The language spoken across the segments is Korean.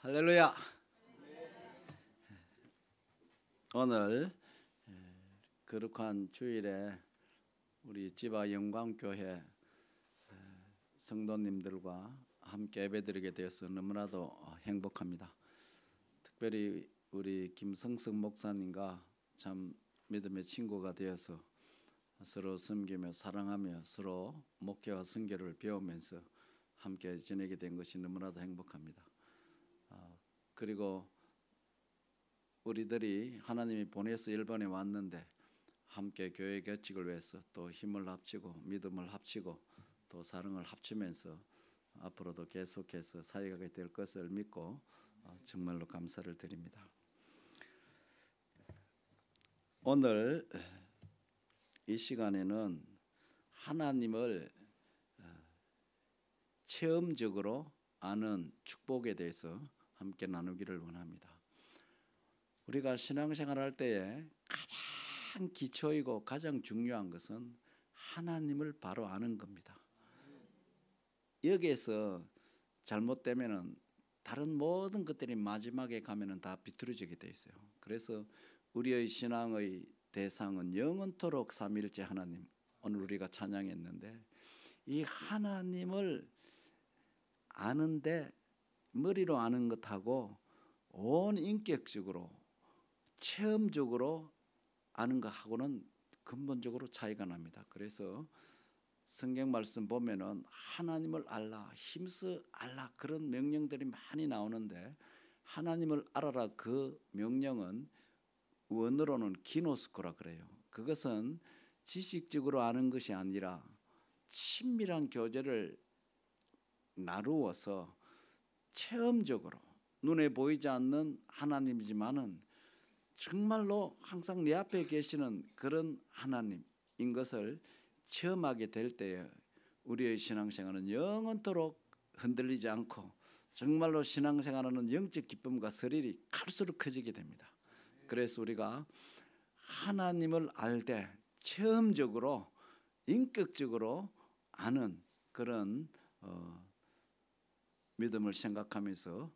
할렐루야. 오늘 거룩한 주일에 우리 지바 영광교회 성도님들과 함께 예배드리게 되어서 너무나도 행복합니다. 특별히 우리 김성석 목사님과 참 믿음의 친구가 되어서 서로 섬기며 사랑하며 서로 목회와 선교를 배우면서 함께 지내게 된 것이 너무나도 행복합니다. 그리고 우리들이 하나님이 보내서 일본에 왔는데 함께 교회 개척을 위해서 또 힘을 합치고 믿음을 합치고 또 사랑을 합치면서 앞으로도 계속해서 살아가게 될 것을 믿고 정말로 감사를 드립니다. 오늘 이 시간에는 하나님을 체험적으로 아는 축복에 대해서 함께 나누기를 원합니다. 우리가 신앙생활할 때에 가장 기초이고 가장 중요한 것은 하나님을 바로 아는 겁니다. 여기에서 잘못되면은 다른 모든 것들이 마지막에 가면은 다 비뚤어지게 돼 있어요. 그래서 우리의 신앙의 대상은 영원토록 삼위일체 하나님. 오늘 우리가 찬양했는데 이 하나님을 아는데 머리로 아는 것하고 온 인격적으로 체험적으로 아는 것하고는 근본적으로 차이가 납니다. 그래서 성경 말씀 보면은 하나님을 알라, 힘써 알라 그런 명령들이 많이 나오는데 하나님을 알아라 그 명령은 원어로는 기노스코라 그래요. 그것은 지식적으로 아는 것이 아니라 친밀한 교제를 나누어서 체험적으로 눈에 보이지 않는 하나님이지만은 정말로 항상 내 앞에 계시는 그런 하나님인 것을 체험하게 될 때에 우리의 신앙생활은 영원토록 흔들리지 않고 정말로 신앙생활하는 영적 기쁨과 스릴이 갈수록 커지게 됩니다. 그래서 우리가 하나님을 알 때 체험적으로 인격적으로 아는 그런 믿음을 생각하면서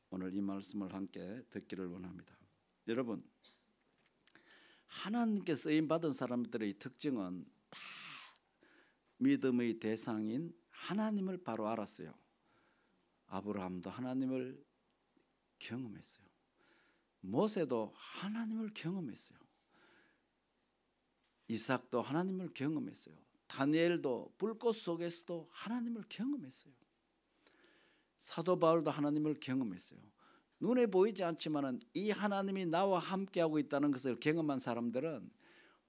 오늘 이 말씀을 함께 듣기를 원합니다. 여러분, 하나님께 쓰임받은 사람들의 특징은 다 믿음의 대상인 하나님을 바로 알았어요. 아브라함도 하나님을 경험했어요. 모세도 하나님을 경험했어요. 이삭도 하나님을 경험했어요. 다니엘도 불꽃 속에서도 하나님을 경험했어요. 사도 바울도 하나님을 경험했어요. 눈에 보이지 않지만 이 하나님이 나와 함께하고 있다는 것을 경험한 사람들은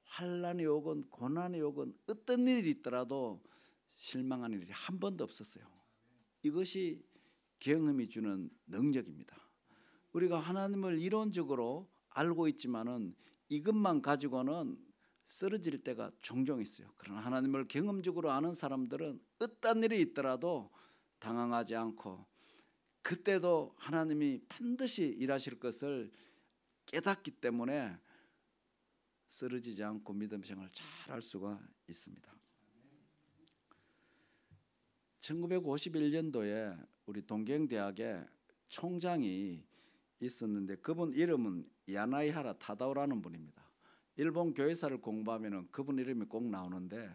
환난이 오건 고난이 오건 어떤 일이 있더라도 실망하는 일이 한 번도 없었어요. 이것이 경험이 주는 능력입니다. 우리가 하나님을 이론적으로 알고 있지만은 이것만 가지고는 쓰러질 때가 종종 있어요. 그러나 하나님을 경험적으로 아는 사람들은 어떤 일이 있더라도 당황하지 않고 그때도 하나님이 반드시 일하실 것을 깨닫기 때문에 쓰러지지 않고 믿음 생활을 잘 할 수가 있습니다. 1951년도에 우리 동경대학에 총장이 있었는데 그분 이름은 야나이하라 타다오라는 분입니다. 일본 교회사를 공부하면 그분 이름이 꼭 나오는데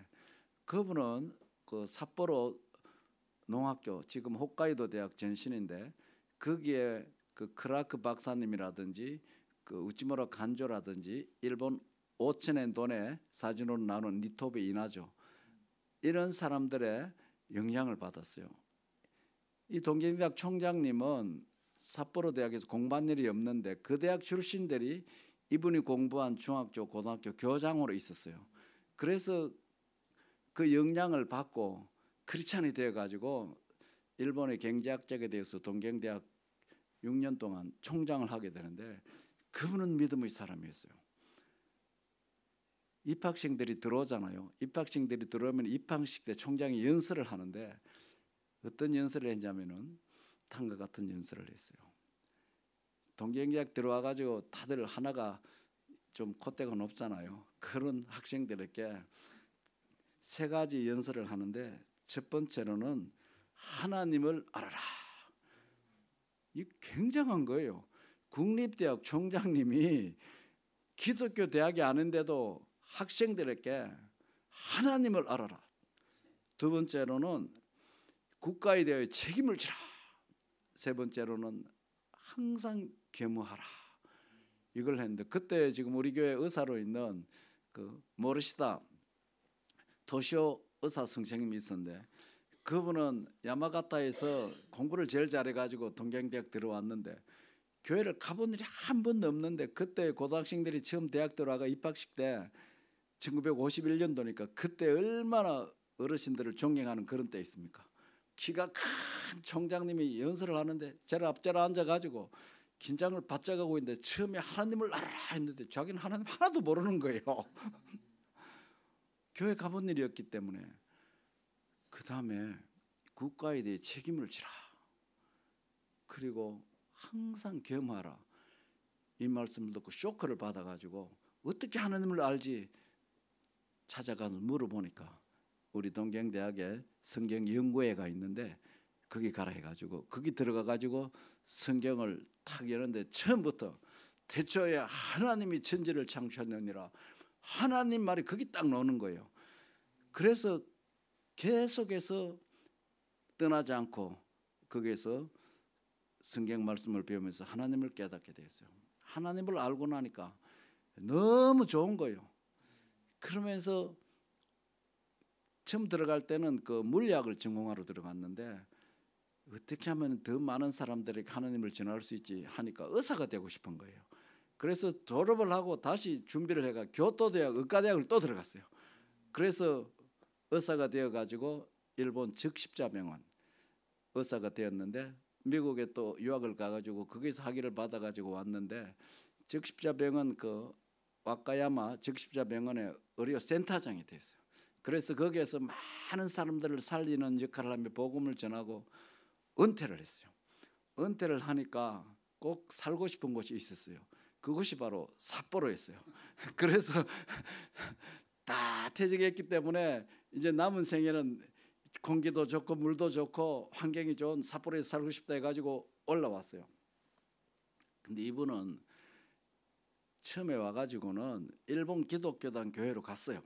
그분은 그 삿포로 농학교 지금 홋카이도 대학 전신인데 거기에 그 크라크 박사님이라든지 그 우치무라 간조라든지 일본 5,000엔 돈의 사진으로 나오는 니토베 이나조 이런 사람들의 영향을 받았어요. 이 동경대학 총장님은 삿포로 대학에서 공부한 일이 없는데 그 대학 출신들이 이분이 공부한 중학교 고등학교 교장으로 있었어요. 그래서 그 영향을 받고 크리스찬이 되어가지고 일본의 경제학적에 대해서 동경대학 6년 동안 총장을 하게 되는데 그분은 믿음의 사람이었어요. 입학생들이 들어오잖아요. 입학생들이 들어오면 입학식 때 총장이 연설을 하는데 어떤 연설을 했냐면은 다음과 같은 연설을 했어요. 동경대학 들어와가지고 다들 하나가 좀 콧대가 높잖아요. 그런 학생들에게 세 가지 연설을 하는데 첫 번째로는 하나님을 알아라. 이 굉장한 거예요. 국립대학 총장님이 기독교 대학이 아닌데도 학생들에게 하나님을 알아라. 두 번째로는 국가에 대해 책임을 지라. 세 번째로는 항상 겸허하라. 이걸 했는데, 그때 지금 우리 교회 의사로 있는 그 모르시다 토시오 의사 선생님이 있었는데, 그분은 야마가타에서 공부를 제일 잘해가지고 동경대학 들어왔는데 교회를 가본 일이 한 번도 없는데, 그때 고등학생들이 처음 대학 들어와가 입학식 때 1951년도니까 그때 얼마나 어르신들을 존경하는 그런 때 있습니까? 키가 큰 총장님이 연설을 하는데 제가 앞자리에 앉아가지고 긴장을 바짝 하고 있는데, 처음에 하나님을 알아라 했는데 자기는 하나님 하나도 모르는 거예요. 교회 가본 일이었기 때문에. 그 다음에 국가에 대해 책임을 지라. 그리고 항상 겸하라. 이 말씀을 듣고 쇼크를 받아가지고 어떻게 하나님을 알지 찾아가서 물어보니까 우리 동경대학에 성경연구회가 있는데 거기 가라 해가지고 거기 들어가가지고 성경을 탁 여는데 처음부터 태초에 하나님이 천지를 창조하느니라, 하나님 말이 거기 딱 나오는 거예요. 그래서 계속해서 떠나지 않고 거기에서 성경 말씀을 배우면서 하나님을 깨닫게 되었어요. 하나님을 알고 나니까 너무 좋은 거예요. 그러면서 처음 들어갈 때는 그 물리학을 전공하러 들어갔는데 어떻게 하면 더 많은 사람들에게 하나님을 전할 수 있지 하니까 의사가 되고 싶은 거예요. 그래서 졸업을 하고 다시 준비를 해가 교토대학 의과대학을 또 들어갔어요. 그래서 의사가 되어가지고 일본 적십자병원 의사가 되었는데, 미국에 또 유학을 가가지고 거기서 학위를 받아가지고 왔는데, 적십자병원 그 와카야마 적십자병원의 의료 센터장이 됐어요. 그래서 거기에서 많은 사람들을 살리는 역할을 하며 복음을 전하고 은퇴를 했어요. 은퇴를 하니까 꼭 살고 싶은 곳이 있었어요. 그곳이 바로 삿포로였어요. 그래서 다 퇴직했기 때문에 이제 남은 생에는 공기도 좋고 물도 좋고 환경이 좋은 삿포로에서 살고 싶다 해가지고 올라왔어요. 근데 이분은 처음에 와가지고는 일본 기독교단 교회로 갔어요.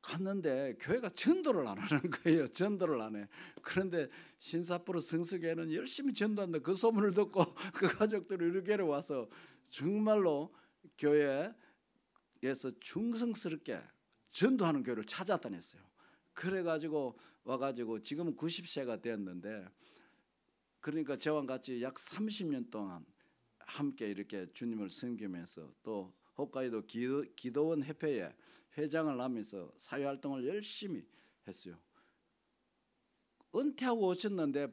갔는데 교회가 전도를 안 하는 거예요. 전도를 안 해. 그런데 신삿포로 성수교회는 열심히 전도한다. 그 소문을 듣고 그 가족들이 우리 교회로 와서 정말로 교회에서 충성스럽게 전도하는 교회를 찾아다녔어요. 그래가지고 와가지고 지금은 90세가 되었는데, 그러니까 저와 같이 약 30년 동안 함께 이렇게 주님을 섬기면서 또 홋카이도 기도원 협회에 회장을 하면서 사회활동을 열심히 했어요. 은퇴하고 오셨는데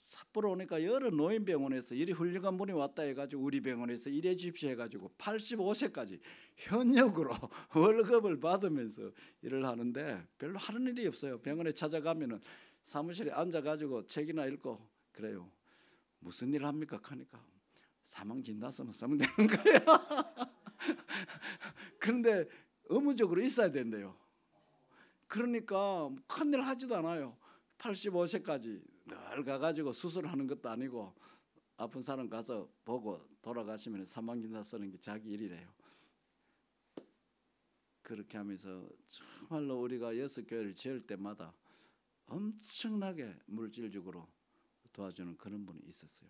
삿포로 오니까 여러 노인병원에서 이리 훌륭한 분이 왔다 해가지고 우리 병원에서 일해 주십시오 해가지고 85세까지 현역으로 월급을 받으면서 일을 하는데 별로 하는 일이 없어요. 병원에 찾아가면은 사무실에 앉아가지고 책이나 읽고 그래요. 무슨 일 합니까? 하니까 사망 진단서만 쓰면 되는 거예요. 그런데 의무적으로 있어야 된대요. 그러니까 큰일 하지도 않아요. 85세까지 늘 가가지고 수술하는 것도 아니고 아픈 사람 가서 보고 돌아가시면 사망진단 쓰는 게 자기 일이래요. 그렇게 하면서 정말로 우리가 여섯 교회를 지을 때마다 엄청나게 물질적으로 도와주는 그런 분이 있었어요.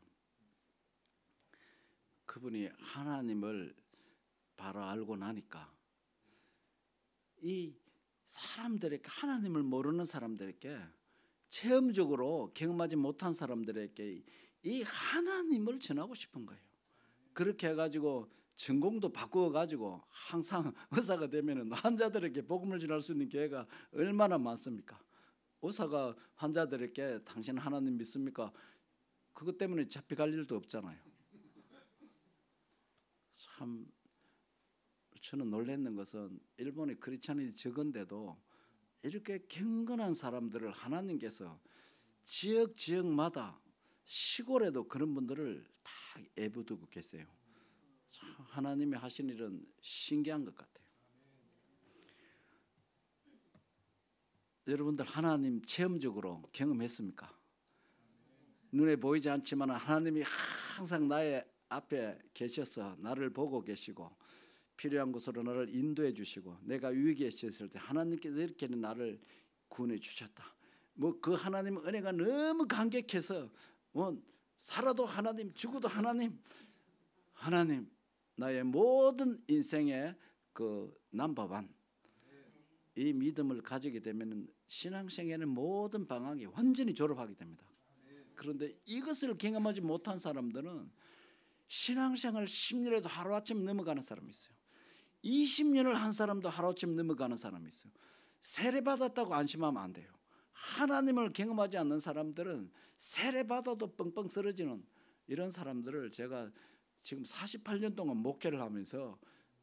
그분이 하나님을 바로 알고 나니까 이 사람들에게, 하나님을 모르는 사람들에게, 체험적으로 경험하지 못한 사람들에게 이 하나님을 전하고 싶은 거예요. 그렇게 해가지고 전공도 바꾸어가지고 항상 의사가 되면은 환자들에게 복음을 전할 수 있는 기회가 얼마나 많습니까? 의사가 환자들에게 당신 하나님 믿습니까? 그것 때문에 잡혀갈 일도 없잖아요. 참 저는 놀랐는 것은 일본의 크리스찬이 적은데도 이렇게 경건한 사람들을 하나님께서 지역마다 시골에도 그런 분들을 다 애부두고 계세요. 참 하나님이 하신 일은 신기한 것 같아요. 여러분들 하나님 체험적으로 경험했습니까? 눈에 보이지 않지만 하나님이 항상 나의 앞에 계셔서 나를 보고 계시고 필요한 곳으로 나를 인도해 주시고 내가 위기에 처했을 때 하나님께서 이렇게 나를 구원해 주셨다. 뭐 그 하나님 은혜가 너무 감격해서 살아도 하나님, 죽어도 하나님, 하나님 나의 모든 인생의 그 넘버원 이 믿음을 가지게 되면 신앙생활의 모든 방향이 완전히 졸업하게 됩니다. 그런데 이것을 경험하지 못한 사람들은 신앙생활 10년에도 하루아침 넘어가는 사람이 있어요. 20년을 한 사람도 하루아침 넘어가는 사람이 있어요. 세례받았다고 안심하면 안 돼요. 하나님을 경험하지 않는 사람들은 세례받아도 뻥뻥 쓰러지는 이런 사람들을 제가 지금 48년 동안 목회를 하면서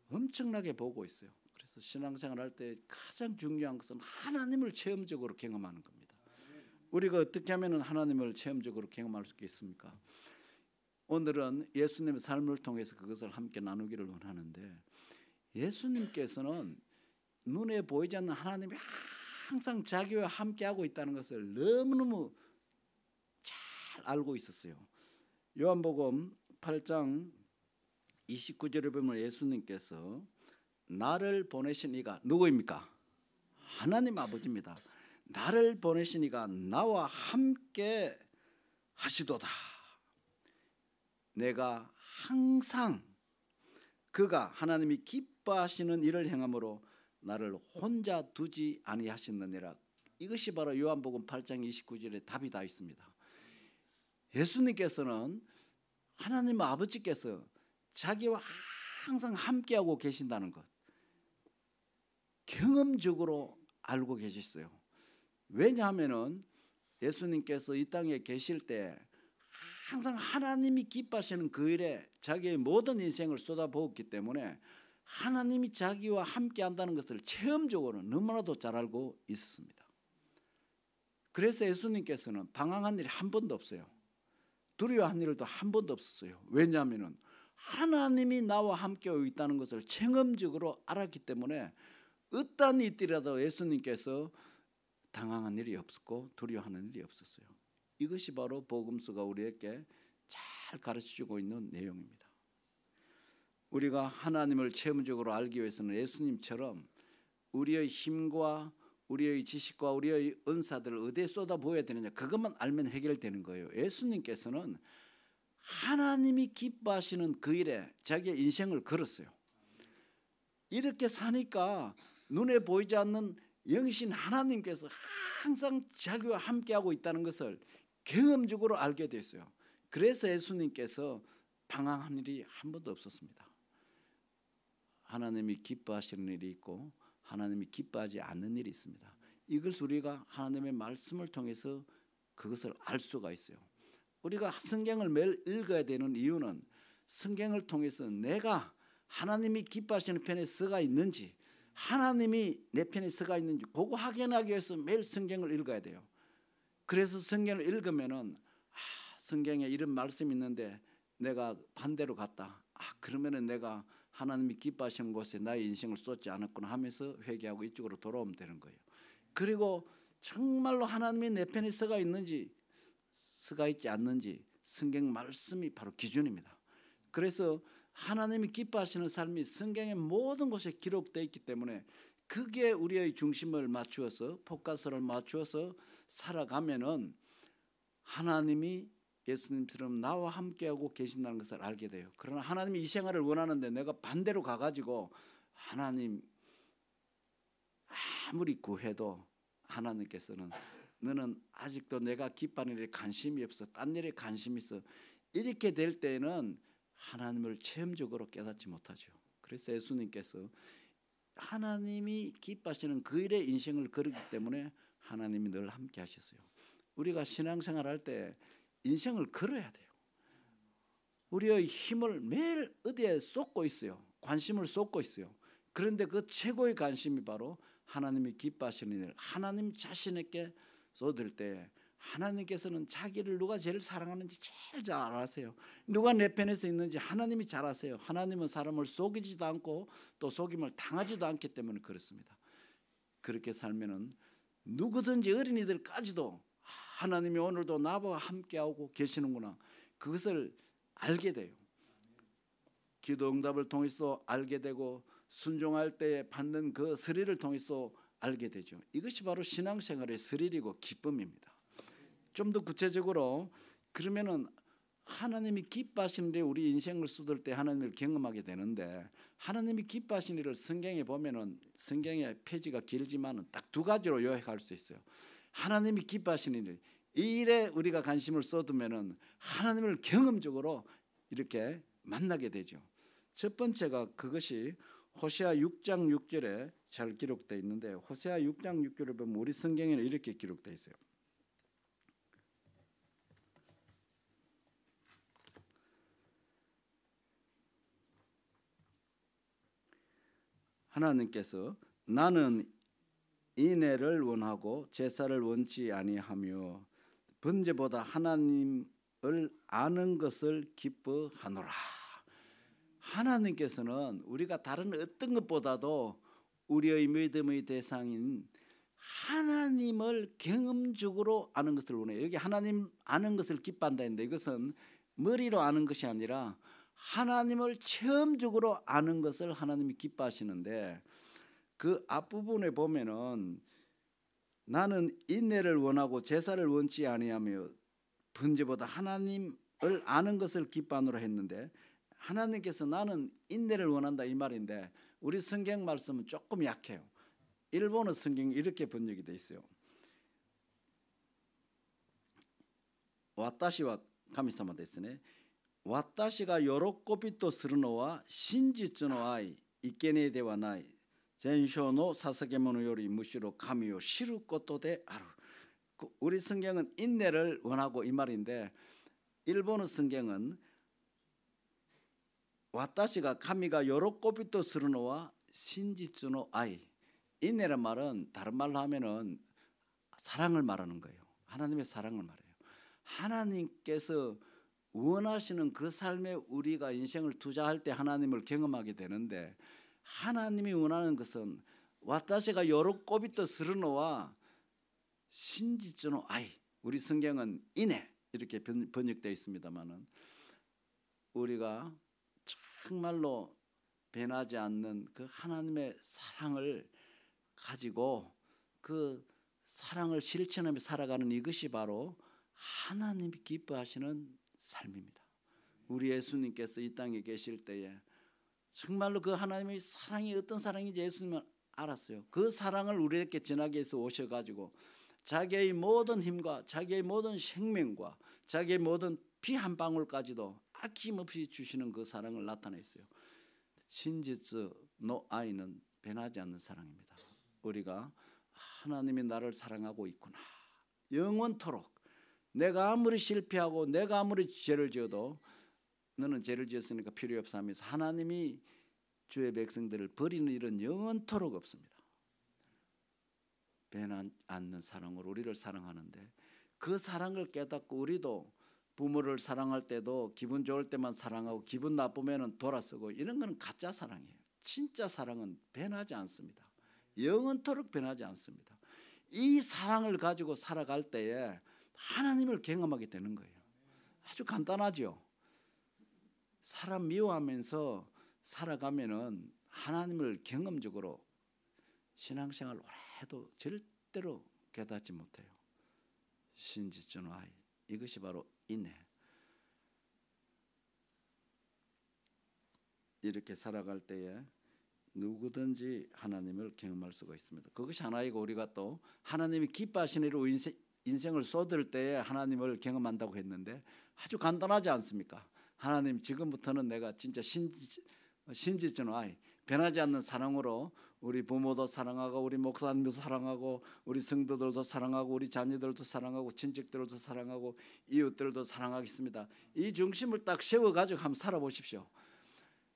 엄청나게 보고 있어요. 그래서 신앙생활 할 때 가장 중요한 것은 하나님을 체험적으로 경험하는 겁니다. 우리가 어떻게 하면 하나님을 체험적으로 경험할 수 있겠습니까? 오늘은 예수님의 삶을 통해서 그것을 함께 나누기를 원하는데, 예수님께서는 눈에 보이지 않는 하나님이 항상 자기와 함께하고 있다는 것을 너무너무 잘 알고 있었어요. 요한복음 8장 29절에 보면 예수님께서 나를 보내신 이가 누구입니까? 하나님 아버지입니다. 나를 보내신 이가 나와 함께 하시도다. 내가 항상 그가 하나님이 기뻐하시는 일을 행함으로 나를 혼자 두지 아니하시느니라. 이것이 바로 요한복음 8장 29절에 답이 다 있습니다. 예수님께서는 하나님 아버지께서 자기와 항상 함께하고 계신다는 것 경험적으로 알고 계셨어요. 왜냐하면 예수님께서 이 땅에 계실 때 항상 하나님이 기뻐하시는 그 일에 자기의 모든 인생을 쏟아부었기 때문에 하나님이 자기와 함께한다는 것을 체험적으로 너무나도 잘 알고 있었습니다. 그래서 예수님께서는 방황한 일이 한 번도 없어요. 두려워한 일도 한 번도 없었어요. 왜냐하면 하나님이 나와 함께 있다는 것을 체험적으로 알았기 때문에 어떤 일이 있더라도 예수님께서 당황한 일이 없었고 두려워하는 일이 없었어요. 이것이 바로 복음서가 우리에게 잘 가르쳐주고 있는 내용입니다. 우리가 하나님을 체험적으로 알기 위해서는 예수님처럼 우리의 힘과 우리의 지식과 우리의 은사들을 어디에 쏟아부어야 되느냐, 그것만 알면 해결되는 거예요. 예수님께서는 하나님이 기뻐하시는 그 일에 자기의 인생을 걸었어요. 이렇게 사니까 눈에 보이지 않는 영신 하나님께서 항상 자기와 함께하고 있다는 것을 경험적으로 알게 됐어요. 그래서 예수님께서 방황한 일이 한 번도 없었습니다. 하나님이 기뻐하시는 일이 있고 하나님이 기뻐하지 않는 일이 있습니다. 이것을 우리가 하나님의 말씀을 통해서 그것을 알 수가 있어요. 우리가 성경을 매일 읽어야 되는 이유는 성경을 통해서 내가 하나님이 기뻐하시는 편에 서가 있는지, 하나님이 내 편에 서가 있는지 그거 확인하기 위해서 매일 성경을 읽어야 돼요. 그래서 성경을 읽으면은 성경에 이런 말씀이 있는데 내가 반대로 갔다. 그러면은 내가 하나님이 기뻐하시는 곳에 나의 인생을 쏟지 않았구나 하면서 회개하고 이쪽으로 돌아오면 되는 거예요. 그리고 정말로 하나님이 내 편에 서가 있는지 서가 있지 않는지 성경 말씀이 바로 기준입니다. 그래서 하나님이 기뻐하시는 삶이 성경의 모든 곳에 기록되어 있기 때문에 그게 우리의 중심을 맞추어서 포커스를 맞추어서 살아가면은 하나님이 예수님처럼 나와 함께하고 계신다는 것을 알게 돼요. 그러나 하나님이 이 생활을 원하는데 내가 반대로 가가지고 하나님 아무리 구해도 하나님께서는 너는 아직도 내가 기뻐하는 일에 관심이 없어, 딴 일에 관심이 있어, 이렇게 될 때는 하나님을 체험적으로 깨닫지 못하죠. 그래서 예수님께서 하나님이 기뻐하시는 그 일에 인생을 걸었기 때문에 하나님이 늘 함께 하셨어요. 우리가 신앙생활 할 때 인생을 걸어야 돼요. 우리의 힘을 매일 어디에 쏟고 있어요. 관심을 쏟고 있어요. 그런데 그 최고의 관심이 바로 하나님이 기뻐하시는 일, 하나님 자신에게 쏟을 때 하나님께서는 자기를 누가 제일 사랑하는지 제일 잘 아세요. 누가 내 편에서 있는지 하나님이 잘 아세요. 하나님은 사람을 속이지도 않고 또 속임을 당하지도 않기 때문에 그렇습니다. 그렇게 살면은 누구든지 어린이들까지도 하나님이 오늘도 나와 함께하고 계시는구나. 그것을 알게 돼요. 기도 응답을 통해서 알게 되고 순종할 때 받는 그 스릴을 통해서 알게 되죠. 이것이 바로 신앙생활의 스릴이고 기쁨입니다. 좀 더 구체적으로 그러면은 하나님이 기뻐하시는 일에 우리 인생을 쏟을 때 하나님을 경험하게 되는데, 하나님이 기뻐하시는 일을 성경에 보면은 성경의 페이지가 길지만은 딱 두 가지로 요약할 수 있어요. 하나님이 기뻐하시는 일, 이 일에 우리가 관심을 쏟으면은 하나님을 경험적으로 이렇게 만나게 되죠. 첫 번째가 그것이 호세아 6장 6절에 잘 기록되어 있는데, 호세아 6장 6절을 보면 우리 성경에는 이렇게 기록되어 있어요. 하나님께서 나는 인애를 원하고 제사를 원치 아니하며 번제보다 하나님을 아는 것을 기뻐하노라. 하나님께서는 우리가 다른 어떤 것보다도 우리의 믿음의 대상인 하나님을 경험적으로 아는 것을 원해요. 여기 하나님 아는 것을 기뻐한다 했는데, 이것은 머리로 아는 것이 아니라 하나님을 체험적으로 아는 것을 하나님이 기뻐하시는데, 그 앞부분에 보면은 나는 인내를 원하고 제사를 원치 아니하며 번제보다 하나님을 아는 것을 기뻐하노라 했는데, 하나님께서 나는 인내를 원한다 이 말인데, 우리 성경 말씀은 조금 약해요. 일본어 성경이 이렇게 번역이 되어 있어요. 와타시와 가미사마ですね. 私が喜びとするのは真実の愛、生贄ではない、全焼の捧げ物よりむしろ神を知ることである. 우리 성경은 인내를 원하고 이 말인데, 일본어 성경은 私が神が喜びとするのは真実の愛. 인내란 말은 다른 말로 하면은 사랑을 말하는 거예요. 하나님의 사랑을 말해요. 하나님께서 원하시는 그 삶에 우리가 인생을 투자할 때 하나님을 경험하게 되는데, 하나님이 원하는 것은 私が喜びとするのは真実の愛. 우리 성경은 인애 이렇게 번역되어 있습니다만은, 우리가 정말로 변하지 않는 그 하나님의 사랑을 가지고 그 사랑을 실천하며 살아가는 이것이 바로 하나님이 기뻐하시는 삶입니다. 우리 예수님께서 이 땅에 계실 때에 정말로 그 하나님의 사랑이 어떤 사랑인지 예수님은 알았어요. 그 사랑을 우리에게 전하기 위해서 오셔가지고 자기의 모든 힘과 자기의 모든 생명과 자기의 모든 피 한 방울까지도 아낌없이 주시는 그 사랑을 나타냈어요. 신지의 아이는 변하지 않는 사랑입니다. 우리가 하나님이 나를 사랑하고 있구나, 영원토록 내가 아무리 실패하고 내가 아무리 죄를 지어도 너는 죄를 지었으니까 필요 없어 하면서 하나님이 주의 백성들을 버리는 일은 영원토록 없습니다. 변하지 않는 사랑으로 우리를 사랑하는데, 그 사랑을 깨닫고 우리도 부모를 사랑할 때도 기분 좋을 때만 사랑하고 기분 나쁘면 돌아서고 이런 건 가짜 사랑이에요. 진짜 사랑은 변하지 않습니다. 영원토록 변하지 않습니다. 이 사랑을 가지고 살아갈 때에 하나님을 경험하게 되는 거예요. 아주 간단하죠. 사람 미워하면서 살아가면은 하나님을 경험적으로 신앙생활 오래 해도 절대로 깨닫지 못해요. 신지존 아이, 이것이 바로 인애. 이렇게 살아갈 때에 누구든지 하나님을 경험할 수가 있습니다. 그것이 하나이고, 우리가 또 하나님이 기뻐하시는 일로 인생을 쏟을 때에 하나님을 경험한다고 했는데, 아주 간단하지 않습니까? 하나님, 지금부터는 내가 진짜 신지존 아이, 변하지 않는 사랑으로 우리 부모도 사랑하고 우리 목사님도 사랑하고 우리 성도들도 사랑하고 우리 자녀들도 사랑하고 친척들도 사랑하고 이웃들도 사랑하겠습니다. 이 중심을 딱 세워가지고 한번 살아보십시오.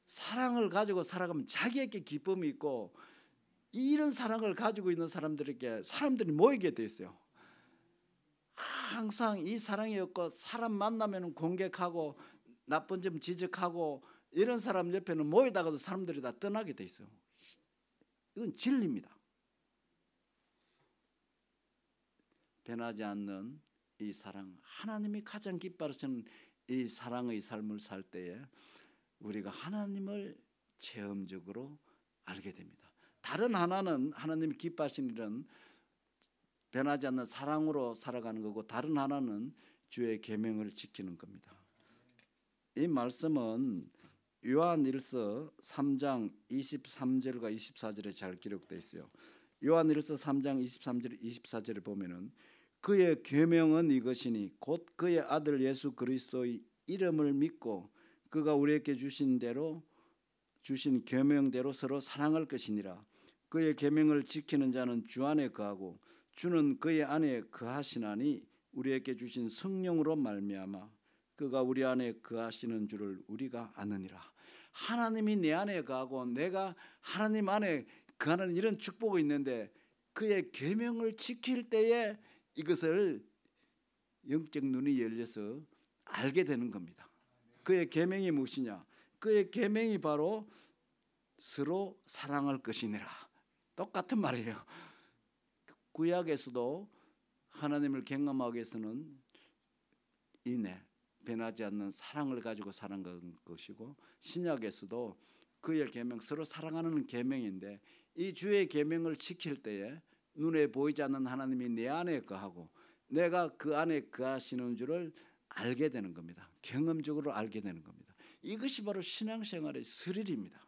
사랑을 가지고 살아가면 자기에게 기쁨이 있고, 이런 사랑을 가지고 있는 사람들에게 사람들이 모이게 돼 있어요. 항상 이 사랑이 없고 사람 만나면 공격하고 나쁜 점 지적하고 이런 사람 옆에는 모이다가도 사람들이 다 떠나게 돼 있어요. 이건 진리입니다. 변하지 않는 이 사랑, 하나님이 가장 기뻐하시는 이 사랑의 삶을 살 때에 우리가 하나님을 체험적으로 알게 됩니다. 다른 하나는 하나님이 기뻐하시는 일은 변하지 않는 사랑으로 살아가는 거고, 다른 하나는 주의 계명을 지키는 겁니다. 이 말씀은 요한일서 3장 23절과 24절에 잘 기록되어 있어요. 요한일서 3장 23절 24절에 보면은 그의 계명은 이것이니 곧 그의 아들 예수 그리스도의 이름을 믿고 그가 우리에게 주신 계명대로 서로 사랑할 것이니라. 그의 계명을 지키는 자는 주 안에 거하고 주는 그의 안에 거하시나니 우리에게 주신 성령으로 말미암아 그가 우리 안에 거하시는 줄을 우리가 아느니라. 하나님이 내 안에 거하고 내가 하나님 안에 거하는 이런 축복이 있는데, 그의 계명을 지킬 때에 이것을 영적 눈이 열려서 알게 되는 겁니다. 그의 계명이 무엇이냐? 그의 계명이 바로 서로 사랑할 것이니라. 똑같은 말이에요. 구약에서도 하나님을 경험하기 위해서는 인내, 변하지 않는 사랑을 가지고 살아가는 것이고, 신약에서도 그의 계명, 서로 사랑하는 계명인데, 이 주의 계명을 지킬 때에 눈에 보이지 않는 하나님이 내 안에 거하고 내가 그 안에 거하시는 줄을 알게 되는 겁니다. 경험적으로 알게 되는 겁니다. 이것이 바로 신앙생활의 스릴입니다.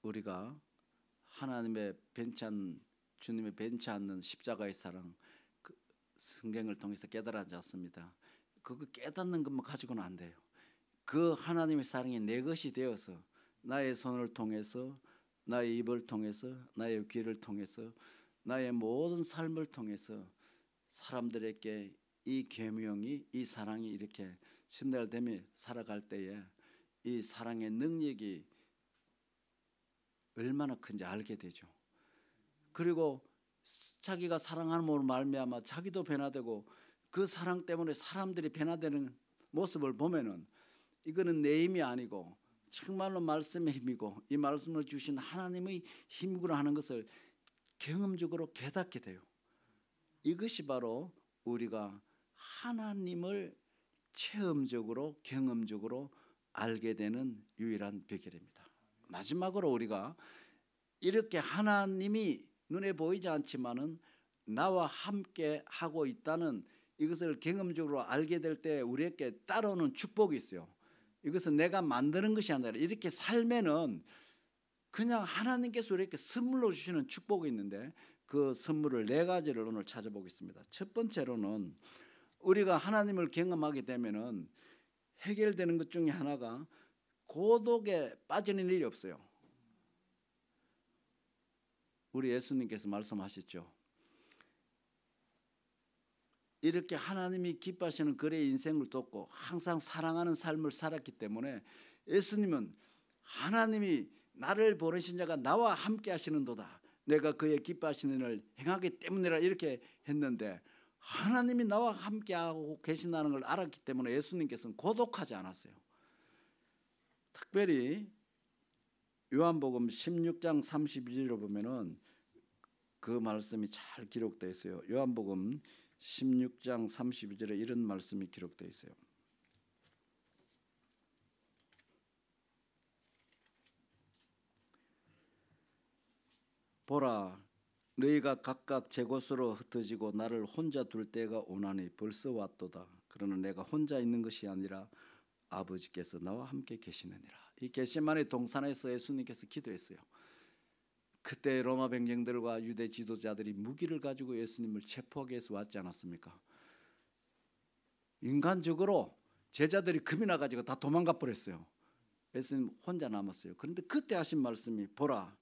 우리가 하나님의 주님의 변치 않는 십자가의 사랑, 그 성경을 통해서 깨달았지 않습니다. 그거 깨닫는 것만 가지고는 안 돼요. 그 하나님의 사랑이 내 것이 되어서 나의 손을 통해서, 나의 입을 통해서, 나의 귀를 통해서, 나의 모든 삶을 통해서 사람들에게 이 계명이, 이 사랑이 이렇게 전달되며 살아갈 때에 이 사랑의 능력이 얼마나 큰지 알게 되죠. 그리고 자기가 사랑함으로 말미암아 자기도 변화되고 그 사랑 때문에 사람들이 변화되는 모습을 보면은 이거는 내 힘이 아니고 정말로 말씀의 힘이고 이 말씀을 주신 하나님의 힘이구나 하는 것을 경험적으로 깨닫게 돼요. 이것이 바로 우리가 하나님을 체험적으로 경험적으로 알게 되는 유일한 비결입니다. 마지막으로 우리가 이렇게 하나님이 눈에 보이지 않지만은 나와 함께 하고 있다는 이것을 경험적으로 알게 될 때 우리에게 따라오는 축복이 있어요. 이것은 내가 만드는 것이 아니라 이렇게 살면은 그냥 하나님께서 우리에게 선물로 주시는 축복이 있는데, 그 선물을 4가지를 오늘 찾아보겠습니다. 첫 번째로는 우리가 하나님을 경험하게 되면은 해결되는 것 중에 하나가 고독에 빠지는 일이 없어요. 우리 예수님께서 말씀하셨죠. 이렇게 하나님이 기뻐하시는 그의 인생을 돕고 항상 사랑하는 삶을 살았기 때문에 예수님은 하나님이 나를 보내신 자가 나와 함께 하시는도다, 내가 그의 기뻐하시는 일을 행하기 때문이라 이렇게 했는데, 하나님이 나와 함께하고 계신다는 걸 알았기 때문에 예수님께서는 고독하지 않았어요. 특별히 요한복음 16장 32절을 보면은 그 말씀이 잘 기록되어 있어요. 요한복음 16장 32절에 이런 말씀이 기록되어 있어요. 보라, 너희가 각각 제 곳으로 흩어지고 나를 혼자 둘 때가 오나니 벌써 왔도다. 그러나 내가 혼자 있는 것이 아니라 아버지께서 나와 함께 계시느니라. 이 겟세마네 동산에서 예수님께서 기도했어요. 그때 로마 병정들과 유대 지도자들이 무기를 가지고 예수님을 체포하기 위해서 왔지 않았습니까? 인간적으로 제자들이 겁이 나가지고 다 도망가 버렸어요. 예수님 혼자 남았어요. 그런데 그때 하신 말씀이, 보라,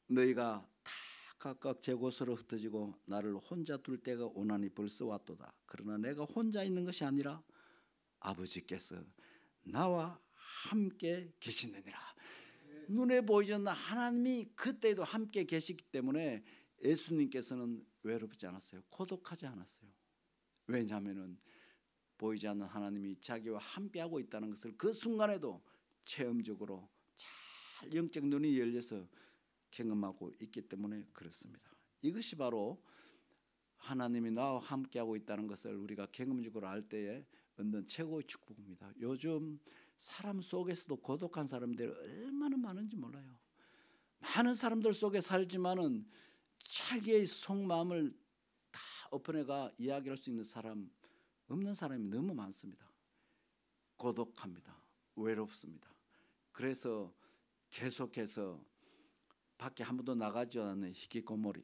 너희가 다 각각 제 곳으로 흩어지고 나를 혼자 둘 때가 오나니 벌써 왔도다. 그러나 내가 혼자 있는 것이 아니라 아버지께서 나와 함께 계시느니라. 눈에 보이지 않는 하나님이 그때도 함께 계시기 때문에 예수님께서는 외롭지 않았어요. 고독하지 않았어요. 왜냐하면 보이지 않는 하나님이 자기와 함께하고 있다는 것을 그 순간에도 체험적으로 잘 영적 눈이 열려서 경험하고 있기 때문에 그렇습니다. 이것이 바로 하나님이 나와 함께하고 있다는 것을 우리가 경험적으로 알 때에 얻는 최고의 축복입니다. 요즘 사람 속에서도 고독한 사람들이 얼마나 많은지 몰라요. 많은 사람들 속에 살지만은 자기의 속마음을 다 오픈해가 이야기할 수 있는 사람 없는 사람이 너무 많습니다. 고독합니다. 외롭습니다. 그래서 계속해서 밖에 한 번도 나가지 않는 히키코모리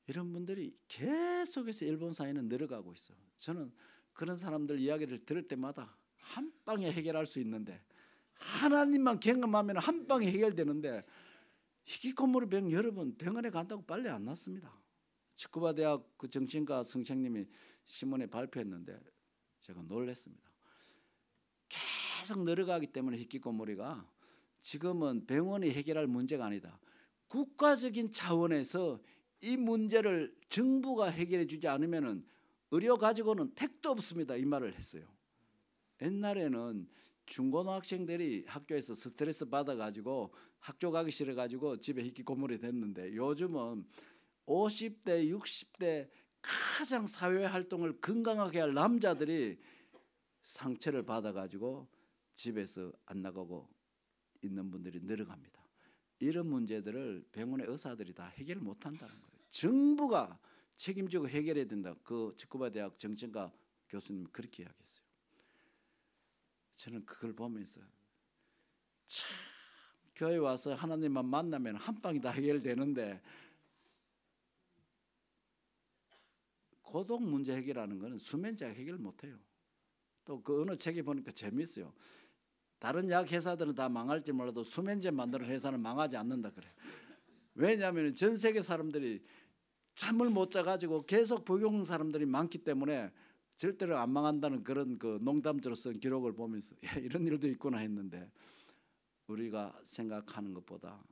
이런 분들이 계속해서 일본 사회는 늘어가고 있어요. 저는 그런 사람들 이야기를 들을 때마다 한 방에 해결할 수 있는데 하나님만 경험하면 한 방에 해결되는데 히키코모리 병 여러분 병원에 간다고 빨리 안 낫습니다. 치쿠바 대학 그 정신과 선생님이 신문에 발표했는데 제가 놀랐습니다. 계속 늘어가기 때문에 히키코모리가 지금은 병원이 해결할 문제가 아니다. 국가적인 차원에서 이 문제를 정부가 해결해 주지 않으면은 의료 가지고는 택도 없습니다. 이 말을 했어요. 옛날에는 중고등학생들이 학교에서 스트레스 받아가지고 학교 가기 싫어가지고 집에 히키코모리 됐는데 요즘은 50대, 60대 가장 사회활동을 건강하게 할 남자들이 상처를 받아가지고 집에서 안 나가고 있는 분들이 늘어갑니다. 이런 문제들을 병원의 의사들이 다 해결 못한다는 거예요. 정부가 책임지고 해결해야 된다. 그 치쿠바 대학 정신과 교수님 그렇게 이야기했어요. 저는 그걸 보면서 참 교회 와서 하나님만 만나면 한 방이 다 해결되는데 고독 문제 해결하는 것은 수면제가 해결 못해요. 또 그 어느 책에 보니까 재미있어요. 다른 약 회사들은 다 망할지 몰라도 수면제 만드는 회사는 망하지 않는다 그래. 왜냐하면 전 세계 사람들이 잠을 못 자가지고 계속 복용 사람들이 많기 때문에 절대로 안 망한다는 그런 그 농담으로 쓴 기록을 보면서 이런 일도 있구나 했는데 우리가 생각하는 것보다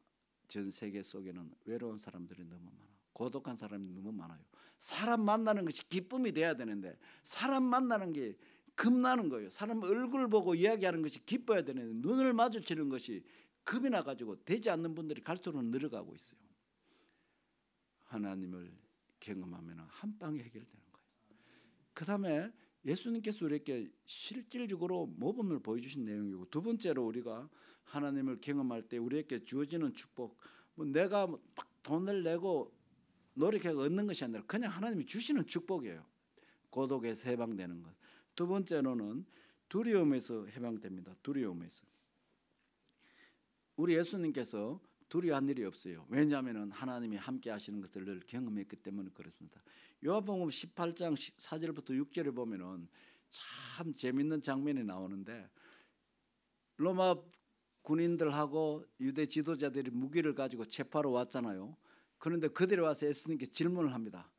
전 세계 속에는 외로운 사람들이 너무 많아. 고독한 사람이 너무 많아요. 사람 만나는 것이 기쁨이 돼야 되는데 사람 만나는 게 겁나는 거예요. 사람 얼굴 보고 이야기하는 것이 기뻐야 되는데 눈을 마주치는 것이 겁이 나가지고 되지 않는 분들이 갈수록 늘어가고 있어요. 하나님을 경험하면 한 방에 해결되는 거예요. 그 다음에 예수님께서 우리에게 실질적으로 모범을 보여주신 내용이고 두 번째로 우리가 하나님을 경험할 때 우리에게 주어지는 축복 뭐 내가 막 돈을 내고 노력해서 얻는 것이 아니라 그냥 하나님이 주시는 축복이에요. 고독에서 해방되는 것. 두 번째로는 두려움에서 해방됩니다. 두려움에서. 우리 예수님께서 두려워한 일이 없어요. 왜냐하면 하나님이 함께 하시는 것을 늘 경험했기 때문에 그렇습니다. 요한복음 18장 4절부터 6절에 보면은 참 재밌는 장면이 나오는데 로마 군인들하고 유대 지도자들이 무기를 가지고 체포하러 왔잖아요. 그런데 그들이 와서 예수님께 질문을 합니다.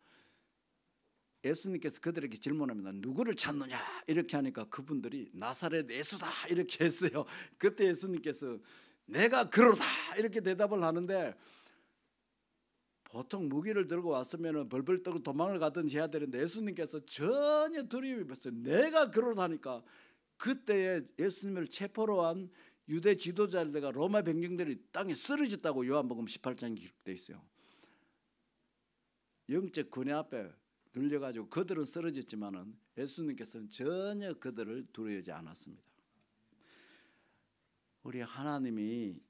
예수님께서 그들에게 질문합니다. 누구를 찾느냐 이렇게 하니까 그분들이 나사렛 예수다 이렇게 했어요. 그때 예수님께서 내가 그러다 이렇게 대답을 하는데 보통 무기를 들고 왔으면 벌벌 떨고 도망을 가든지 해야 되는데 예수님께서 전혀 두려움이 없어요. 내가 그러다니까 그때에 예수님을 체포로 한 유대 지도자들과 로마 병정들이 땅에 쓰러졌다고 요한복음 18장에 기록되어 있어요. 영적 군대 앞에 눌려가지고 그들은 쓰러졌지만은 예수님께서는 전혀 그들을 두려워하지 않았습니다. 우리 하나님이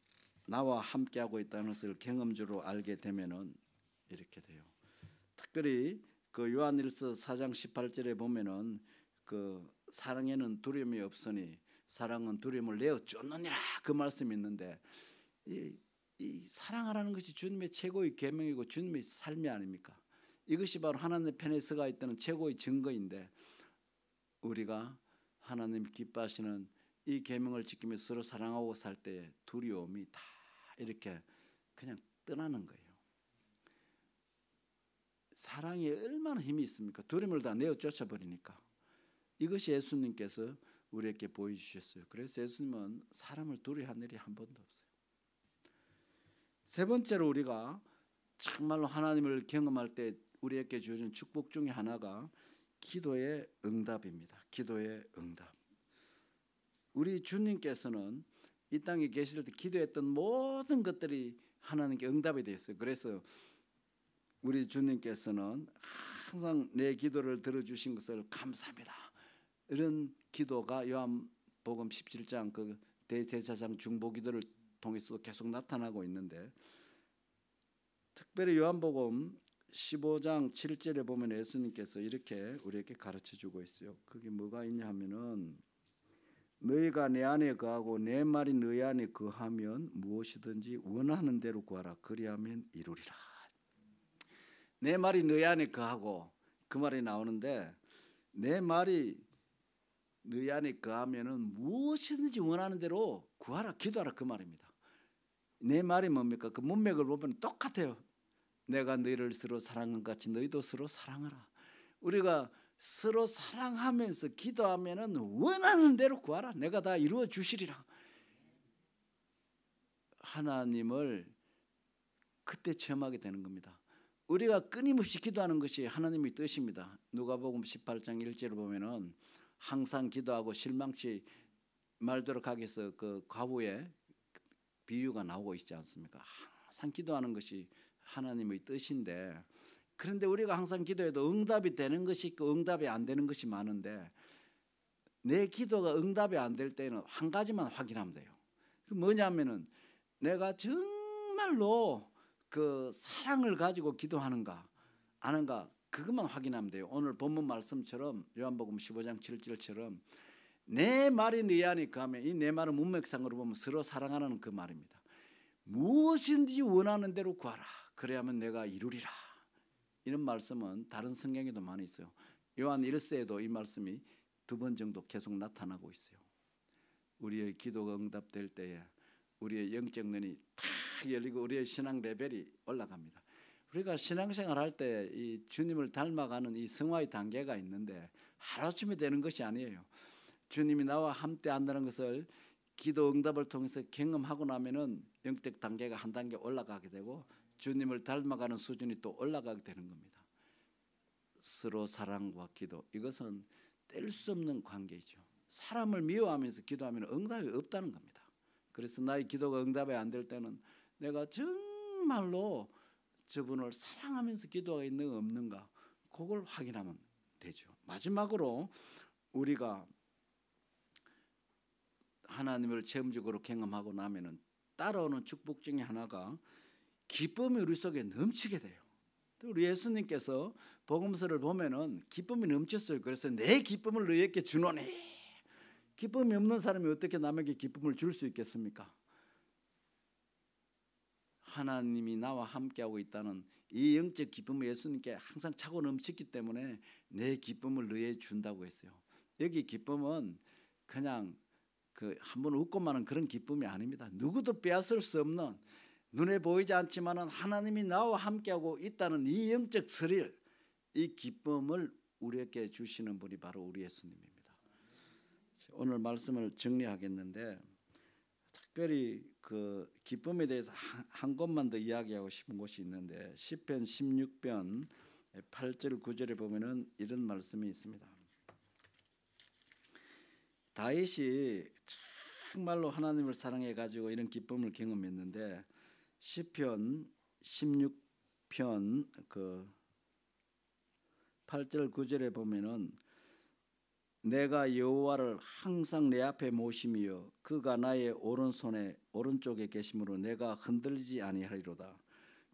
나와 함께하고 있다는 것을 경험적으로 알게 되면은 이렇게 돼요. 특별히 그 요한일서 4장 18절에 보면은 그 사랑에는 두려움이 없으니 사랑은 두려움을 내어 쫓느니라 그 말씀이 있는데 이 사랑하라는 것이 주님의 최고의 계명이고 주님의 삶이 아닙니까? 이것이 바로 하나님의 편에 서가 있다는 최고의 증거인데 우리가 하나님 기뻐하시는 이 계명을 지키며 서로 사랑하고 살 때 두려움이 다 이렇게 그냥 떠나는 거예요. 사랑이 얼마나 힘이 있습니까? 두려움을 다 내어 쫓아버리니까. 이것이 예수님께서 우리에게 보여주셨어요. 그래서 예수님은 사람을 두려워한 일이 한 번도 없어요. 세 번째로 우리가 정말로 하나님을 경험할 때 우리에게 주어진 축복 중에 하나가 기도의 응답입니다. 기도의 응답. 우리 주님께서는 이 땅에 계실 때 기도했던 모든 것들이 하나님께 응답이 되었어요. 그래서 우리 주님께서는 항상 내 기도를 들어주신 것을 감사합니다. 이런 기도가 요한복음 17장 그 대제사장 중보기도를 통해서도 계속 나타나고 있는데, 특별히 요한복음 15장 7절에 보면 예수님께서 이렇게 우리에게 가르쳐주고 있어요. 그게 뭐가 있냐 하면은, 너희가 내 안에 거하고 내 말이 너희 안에 거하면 무엇이든지 원하는 대로 구하라. 그리하면 이루리라. 내 말이 너희 안에 거하고, 그 말이 나오는데, 내 말이 너희 안에 거하면은 무엇이든지 원하는 대로 구하라, 기도하라, 그 말입니다. 내 말이 뭡니까? 그 문맥을 보면 똑같아요. 내가 너희를 서로 사랑한 것 같이 너희도 서로 사랑하라. 우리가 서로 사랑하면서 기도하면은 원하는 대로 구하라. 내가 다 이루어 주시리라. 하나님을 그때 체험하게 되는 겁니다. 우리가 끊임없이 기도하는 것이 하나님의 뜻입니다. 누가복음 18장 1절을 보면은 항상 기도하고 실망치 말도록 하기 위해서 그 과부의 비유가 나오고 있지 않습니까? 항상 기도하는 것이 하나님의 뜻인데, 그런데 우리가 항상 기도해도 응답이 되는 것이 있고 응답이 안 되는 것이 많은데, 내 기도가 응답이 안 될 때는 한 가지만 확인하면 돼요. 그 뭐냐면은 내가 정말로 그 사랑을 가지고 기도하는가 안 하는가, 그것만 확인하면 돼요. 오늘 본문 말씀처럼 요한복음 15장 7절처럼 내 말이 네 안에 거하면, 이 내 말은 문맥상으로 보면 서로 사랑하는 그 말입니다. 무엇인지 원하는 대로 구하라. 그래야만 내가 이루리라. 이런 말씀은 다른 성경에도 많이 있어요. 요한 1세에도 이 말씀이 2번 정도 계속 나타나고 있어요. 우리의 기도가 응답될 때에 우리의 영적 눈이 탁 열리고 우리의 신앙 레벨이 올라갑니다. 우리가 신앙생활 할 때 이 주님을 닮아가는 이 성화의 단계가 있는데 하루아침에 되는 것이 아니에요. 주님이 나와 함께 한다는 것을 기도 응답을 통해서 경험하고 나면은 영적 단계가 한 단계 올라가게 되고 주님을 닮아가는 수준이 또 올라가게 되는 겁니다. 서로 사랑과 기도, 이것은 뗄 수 없는 관계이죠. 사람을 미워하면서 기도하면 응답이 없다는 겁니다. 그래서 나의 기도가 응답이 안 될 때는 내가 정말로 저분을 사랑하면서 기도가 있는가 없는가, 그걸 확인하면 되죠. 마지막으로 우리가 하나님을 체험적으로 경험하고 나면은 따라오는 축복 중에 하나가 기쁨이 우리 속에 넘치게 돼요. 우리 예수님께서 복음서를 보면은 기쁨이 넘쳤어요. 그래서 내 기쁨을 너희에게 주노니. 기쁨이 없는 사람이 어떻게 남에게 기쁨을 줄 수 있겠습니까? 하나님이 나와 함께하고 있다는 이 영적 기쁨을 예수님께 항상 차고 넘치기 때문에 내 기쁨을 너희에게 준다고 했어요. 여기 기쁨은 그냥 그 한번 웃고만은 그런 기쁨이 아닙니다. 누구도 빼앗을 수 없는, 눈에 보이지 않지만은 하나님이 나와 함께하고 있다는 이 영적 스릴, 이 기쁨을 우리에게 주시는 분이 바로 우리 예수님입니다. 오늘 말씀을 정리하겠는데, 특별히 그 기쁨에 대해서 한 곳만 더 이야기하고 싶은 곳이 있는데, 시편 16편 8절 9절에 보면은 이런 말씀이 있습니다. 다윗이 정말로 하나님을 사랑해 가지고 이런 기쁨을 경험했는데, 시편 16편 그 8절 9절에 보면은 내가 여호와를 항상 내 앞에 모심이여 그가 나의 오른손에 오른쪽에 계심으로 내가 흔들리지 아니하리로다.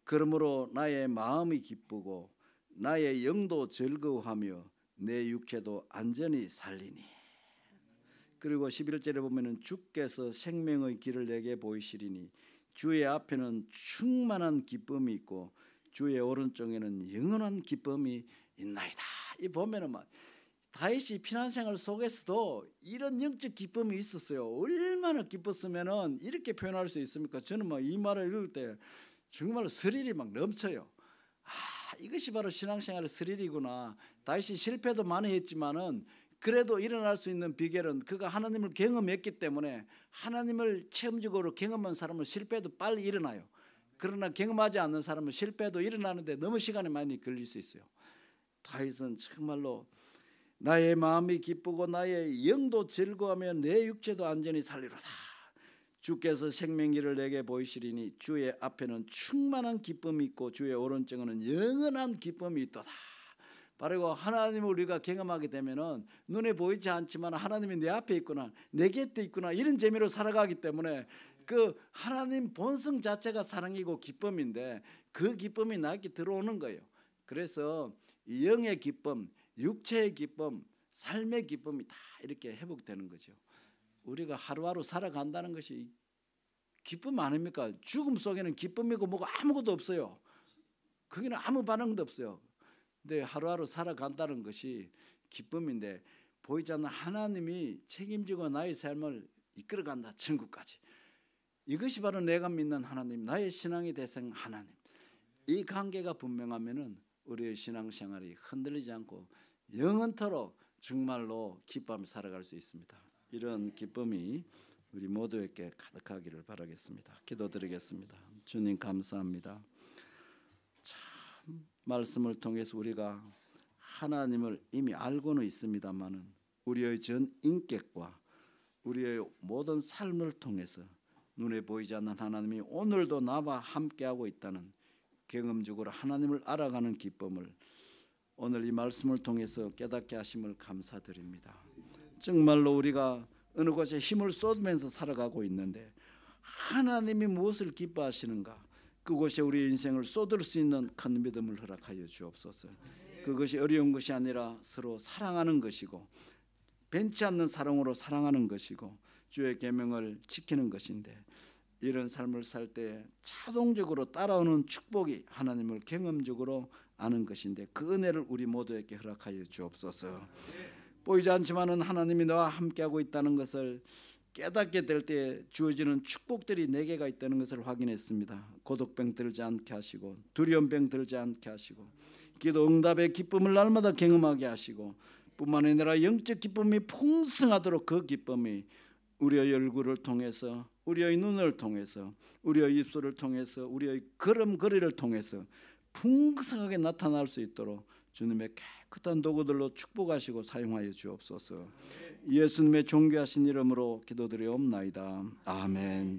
그러므로 나의 마음이 기쁘고 나의 영도 즐거워하며 내 육체도 안전히 살리니. 그리고 11절에 보면은 주께서 생명의 길을 내게 보이시리니 주의 앞에는 충만한 기쁨이 있고 주의 오른쪽에는 영원한 기쁨이 있나이다. 이 보면은 막 다윗이 피난생활 속에서도 이런 영적 기쁨이 있었어요. 얼마나 기뻤으면은 이렇게 표현할 수 있습니까? 저는 막 이 말을 읽을 때 정말 스릴이 막 넘쳐요. 이것이 바로 신앙생활의 스릴이구나. 다윗이 실패도 많이 했지만은 그래도 일어날 수 있는 비결은 그가 하나님을 경험했기 때문에, 하나님을 체험적으로 경험한 사람은 실패도 빨리 일어나요. 그러나 경험하지 않는 사람은 실패도 일어나는데 너무 시간이 많이 걸릴 수 있어요. 다윗은 정말로 나의 마음이 기쁘고 나의 영도 즐거워하며 내 육체도 안전히 살리로다. 주께서 생명길을 내게 보이시리니 주의 앞에는 충만한 기쁨이 있고 주의 오른쪽에는 영원한 기쁨이 있도다. 바로 하나님을 우리가 경험하게 되면은 눈에 보이지 않지만 하나님이 내 앞에 있구나, 내 곁에 있구나, 이런 재미로 살아가기 때문에 그 하나님 본성 자체가 사랑이고 기쁨인데 그 기쁨이 나에게 들어오는 거예요. 그래서 영의 기쁨, 육체의 기쁨, 삶의 기쁨이 다 이렇게 회복되는 거죠. 우리가 하루하루 살아간다는 것이 기쁨 아닙니까? 죽음 속에는 기쁨이고 뭐가 아무것도 없어요. 거기는 아무 반응도 없어요. 근데 하루하루 살아간다는 것이 기쁨인데 보이지 않는 하나님이 책임지고 나의 삶을 이끌어간다, 천국까지. 이것이 바로 내가 믿는 하나님, 나의 신앙의 대상 하나님. 이 관계가 분명하면은 우리의 신앙생활이 흔들리지 않고 영원토록 정말로 기쁨을 살아갈 수 있습니다. 이런 기쁨이 우리 모두에게 가득하기를 바라겠습니다. 기도드리겠습니다. 주님 감사합니다. 참 말씀을 통해서 우리가 하나님을 이미 알고는 있습니다만은 우리의 전 인격과 우리의 모든 삶을 통해서 눈에 보이지 않는 하나님이 오늘도 나와 함께하고 있다는 경험적으로 하나님을 알아가는 기쁨을 오늘 이 말씀을 통해서 깨닫게 하심을 감사드립니다. 정말로 우리가 어느 곳에 힘을 쏟으면서 살아가고 있는데 하나님이 무엇을 기뻐하시는가, 그곳에 우리 인생을 쏟을 수 있는 큰 믿음을 허락하여 주옵소서. 그것이 어려운 것이 아니라 서로 사랑하는 것이고 변치 않는 사랑으로 사랑하는 것이고 주의 계명을 지키는 것인데 이런 삶을 살 때 자동적으로 따라오는 축복이 하나님을 경험적으로 아는 것인데 그 은혜를 우리 모두에게 허락하여 주옵소서. 보이지 않지만은 하나님이 너와 함께하고 있다는 것을 깨닫게 될 때 주어지는 축복들이 4개가 있다는 것을 확인했습니다. 고독병 들지 않게 하시고 두려움병 들지 않게 하시고 기도 응답의 기쁨을 날마다 경험하게 하시고 뿐만 아니라 영적 기쁨이 풍성하도록 그 기쁨이 우리의 얼굴을 통해서, 우리의 눈을 통해서, 우리의 입술을 통해서, 우리의 걸음걸이를 통해서 풍성하게 나타날 수 있도록 주님의 깨끗한 도구들로 축복하시고 사용하여 주옵소서. 예수님의 존귀하신 이름으로 기도드리옵나이다. 아멘.